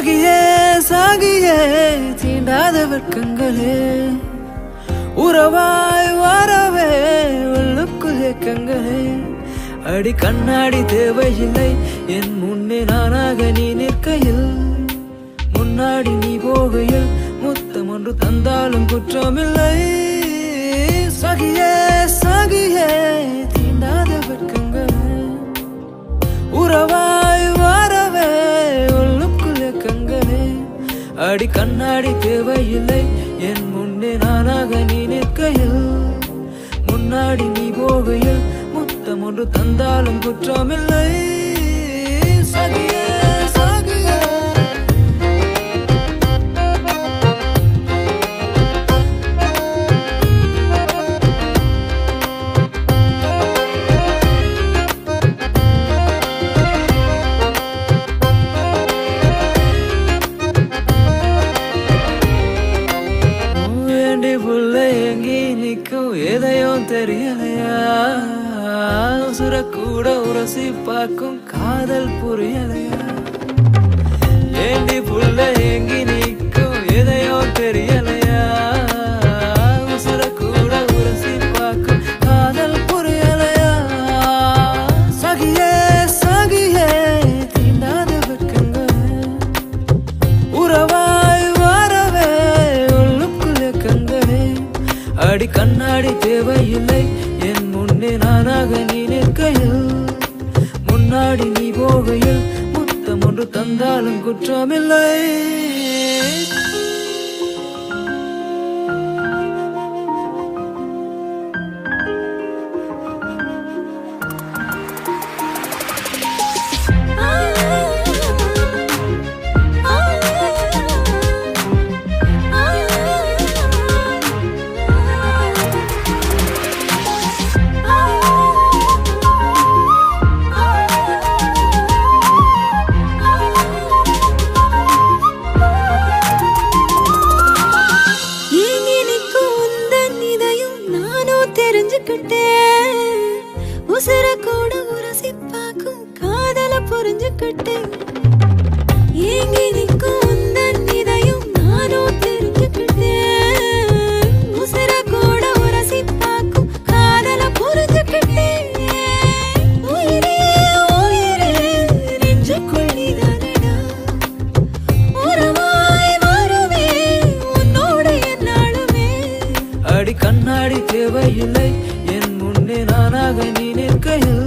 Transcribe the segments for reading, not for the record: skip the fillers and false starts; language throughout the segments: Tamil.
சகியே சகியே தீண்டாத வெட்கங்களே உறவாய் வரவே உள்ளுக்குள் ஏக்கங்களே அடி கண்ணாடி தேவையில்லை என் முன்னே நானாக நீ நிற்கையில் முன்னாடி நீ போகையில் முத்தம் ஒன்று தந்தாலும் குற்றமில்லை சகியே சகியே தீண்டாத வெட்கங்களே உறவாய் வரவே உள்ளுக்குள் ஏக்கங்களே அடி கண்ணாடி தேவையில்லை என் முன்னே நானாக நீ நிற்கையில் முன்னாடி நீ போகையில் முத்தம் ஒன்று தந்தாலும் குற்றமில்லை சகியே சகியே எதையும் தெரியலையா உசுரக்கூட உரசி பார்க்கும் காதல் புரியலையா ஏண்டி புள்ள எங்கி நிற்கும் எதையும் தெரியலையா உசுரக்கூட உரசி பார்க்கும் காதல் புரியலையா சகியே சகியே தீண்டாத வெட்கங்களே உறவாய் வரவே உள்ளுக்குள் ஏக்கங்களே அடி கண்ணாடி தேவையில்லை என் முன்னே நானாக நீ நிற்கையில் முன்னாடி நீ போகையில் முத்தம் ஒன்று தந்தாலும் குற்றமில்லை உசுர கூட உரசி பார்க்கும் காதல புரிஞ்சுக்கிட்டேன் ஏங்கி நிற்கும் உந்தன் இதயம் நானும் தெரிஞ்சுக்கிட்டேன் உசுர கூட உரசி பார்க்கும் காதல புரிஞ்சுக்கிட்டேன் உயிரே உயிரே நெஞ்சுக்குள் நீதானடா உறவாய் வருவே உன்னோடு என்னாலுமே அடி கண்ணாடி தேவையில்லை நானாக நீ நிற்கையில்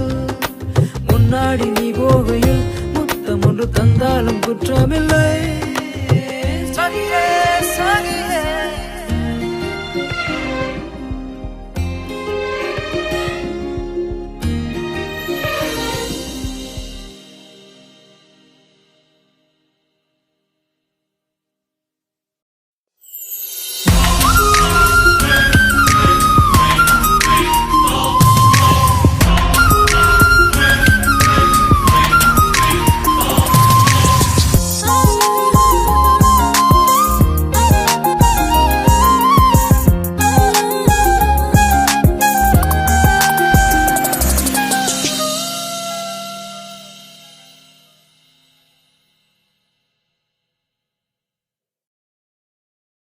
முன்னாடி நீ போகையில் முத்தம் ஒன்று தந்தாலும் குற்றமில்லை